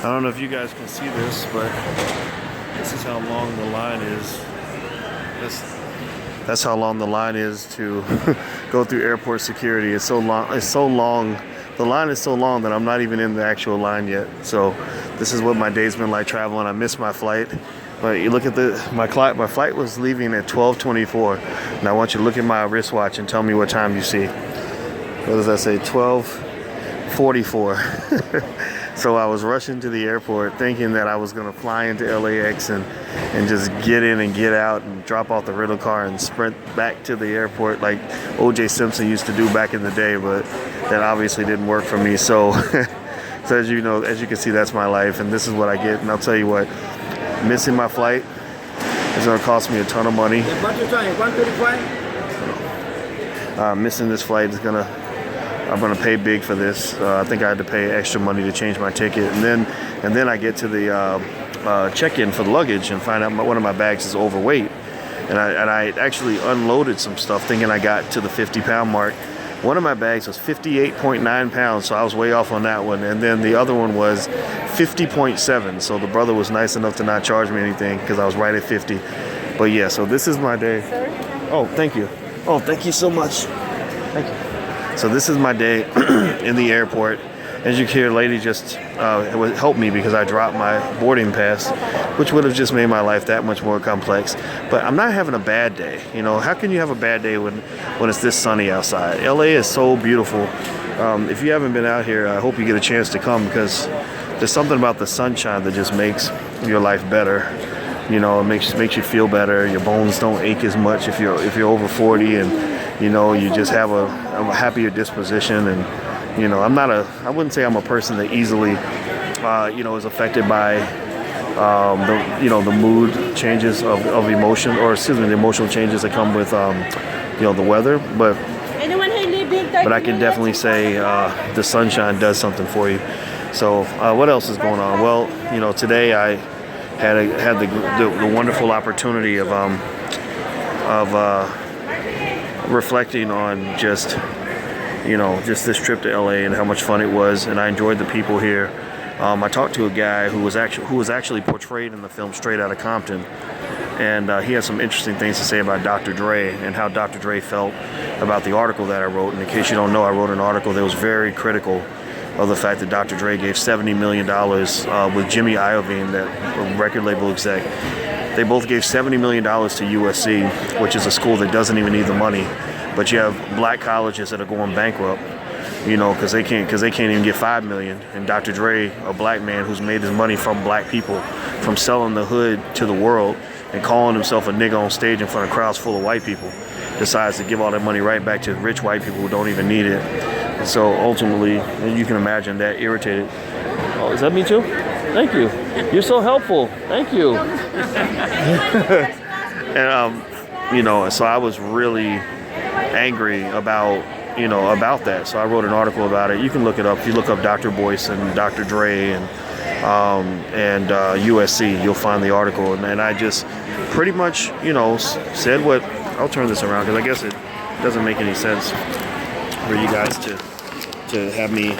I don't know if you guys can see this, but this is how long the line is. That's how long the line is to go through airport security. It's so long. It's so long. The line is so long that I'm not even in the actual line yet. So this is what my day's been like traveling. I missed my flight. But you look at my flight was leaving at 12:24. And I want you to look at my wristwatch and tell me what time you see. What does that say? 12:44. So I was rushing to the airport thinking that I was going to fly into LAX and just get in and get out and drop off the rental car and sprint back to the airport like O.J. Simpson used to do back in the day, but that obviously didn't work for me. So, so as you can see, that's my life, and this is what I get. And I'll tell you what, missing my flight is going to cost me a ton of money. Missing this flight is I'm gonna pay big for this. I think I had to pay extra money to change my ticket, and then I get to the check-in for the luggage and find out one of my bags is overweight, and I actually unloaded some stuff thinking I got to the 50-pound mark. One of my bags was 58.9 pounds, so I was way off on that one, and then the other one was 50.7. So the brother was nice enough to not charge me anything because I was right at 50. But yeah, so this is my day. Oh, thank you. Oh, thank you so much. Thank you. So this is my day in the airport. As you can hear, a lady just helped me because I dropped my boarding pass, which would have just made my life that much more complex. But I'm not having a bad day. You know, how can you have a bad day when it's this sunny outside? LA is so beautiful. If you haven't been out here, I hope you get a chance to come because there's something about the sunshine that just makes your life better. You know, it makes you feel better. Your bones don't ache as much if you're over 40, and you know, you just have a happier disposition. And you know, I wouldn't say I'm a person that easily is affected by the mood changes of emotion, or excuse me, the emotional changes that come with the weather. But I can definitely say the sunshine does something for you. So what else is going on? Well, you know, today I had the wonderful opportunity of reflecting on just this trip to LA and how much fun it was, and I enjoyed the people here. I talked to a guy who was actually portrayed in the film Straight Outta Compton, and he had some interesting things to say about Dr. Dre and how Dr. Dre felt about the article that I wrote. And in case you don't know, I wrote an article that was very critical of the fact that Dr. Dre gave $70 million with Jimmy Iovine, that record label exec. They both gave $70 million to USC, which is a school that doesn't even need the money. But you have black colleges that are going bankrupt, you know, because they can't even get $5 million. And Dr. Dre, a black man who's made his money from black people, from selling the hood to the world and calling himself a nigga on stage in front of crowds full of white people, decides to give all that money right back to rich white people who don't even need it. And so ultimately, and you can imagine that irritated. Oh, is that me too? Thank you. You're so helpful. Thank you. And so I was really angry about that. So I wrote an article about it. You can look it up. If you look up Dr. Boyce and Dr. Dre and USC, you'll find the article. And I just pretty much, said what. I'll turn this around because I guess it doesn't make any sense for you guys to have me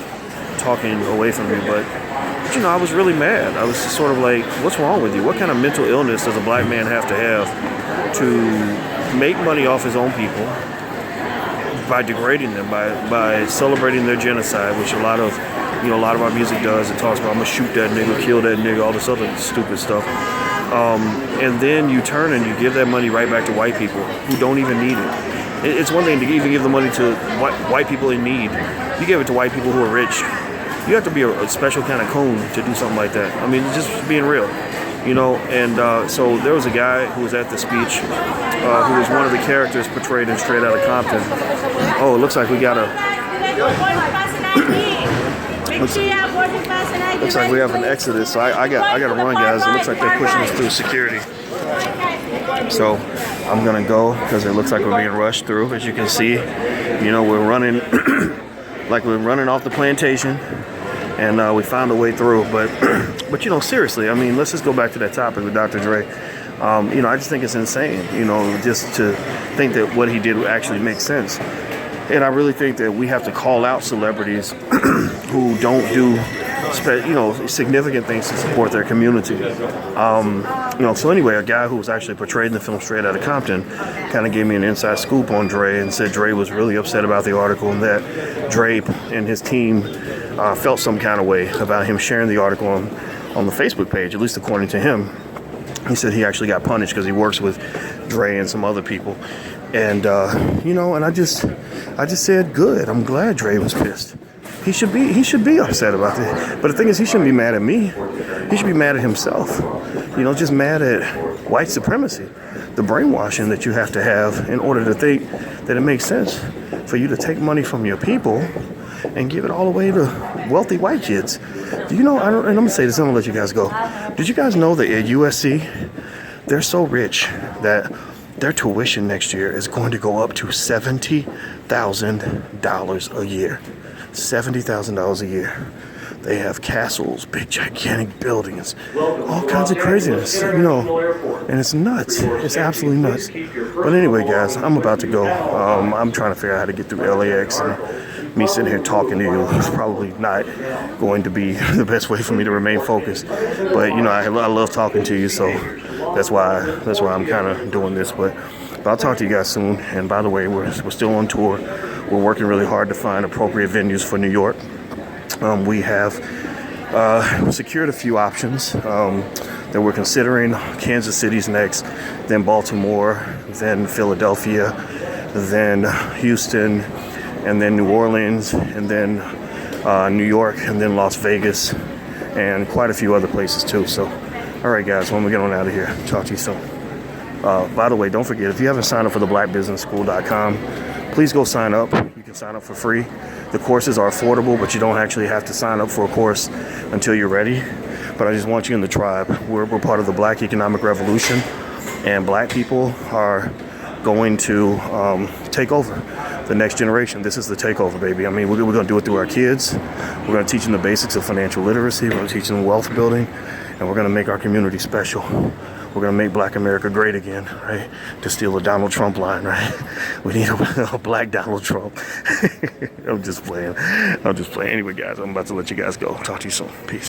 talking away from me. But I was really mad. I was just sort of like, what's wrong with you? What kind of mental illness does a black man have to make money off his own people by degrading them, by celebrating their genocide, which a lot of our music does. It talks about, I'm gonna shoot that nigga, kill that nigga, all this other stupid stuff. And then you turn and you give that money right back to white people who don't even need it. It's one thing to even give the money to white people in need. You give it to white people who are rich. You have to be a special kind of coon to do something like that. I mean, just being real, And so there was a guy who was at the speech who was one of the characters portrayed in Straight Outta Compton. Oh, it looks like we got looks like we have an exodus. So I got to run, guys. It looks like they're pushing us through security. So I'm gonna go because it looks like we're being rushed through. As you can see, we're running like we're running off the plantation. And we found a way through, but seriously, I mean, let's just go back to that topic with Dr. Dre. I just think it's insane, just to think that what he did actually makes sense. And I really think that we have to call out celebrities who don't do significant things to support their community. So anyway, a guy who was actually portrayed in the film Straight Outta Compton kind of gave me an inside scoop on Dre and said Dre was really upset about the article and that Dre and his team felt some kind of way about him sharing the article on the Facebook page, at least according to him. He said he actually got punished because he works with Dre and some other people. And, and I just said, good. I'm glad Dre was pissed. He should be upset about this. But the thing is, he shouldn't be mad at me. He should be mad at himself. Just mad at white supremacy, the brainwashing that you have to have in order to think that it makes sense for you to take money from your people and give it all away to wealthy white kids. And I'm going to say this, I'm going to let you guys go. Did you guys know that at USC, they're so rich that their tuition next year is going to go up to $70,000 a year. $70,000 a year. They have castles, big gigantic buildings, all kinds of craziness, and it's nuts. It's absolutely nuts. But anyway, guys, I'm about to go. I'm trying to figure out how to get through LAX, and me sitting here talking to you is probably not going to be the best way for me to remain focused. But I love talking to you, so that's why I'm kind of doing this. But I'll talk to you guys soon. And by the way, we're still on tour. We're working really hard to find appropriate venues for New York. We have secured a few options that we're considering. Kansas City's next, then Baltimore, then Philadelphia, then Houston, and then New Orleans, and then New York, and then Las Vegas, and quite a few other places too. So, all right, guys, when we get on out of here, talk to you soon. By the way, don't forget, if you haven't signed up for the blackbusinessschool.com, please go sign up. You can sign up for free. The courses are affordable, but you don't actually have to sign up for a course until you're ready. But I just want you in the tribe. We're part of the Black Economic Revolution, and black people are going to take over the next generation. This is the takeover, baby. I mean, we're going to do it through our kids. We're going to teach them the basics of financial literacy. We're going to teach them wealth building, and we're going to make our community special. We're going to make Black America great again, right? To steal a Donald Trump line, right? We need a black Donald Trump. I'm just playing. Anyway, guys, I'm about to let you guys go. Talk to you soon. Peace.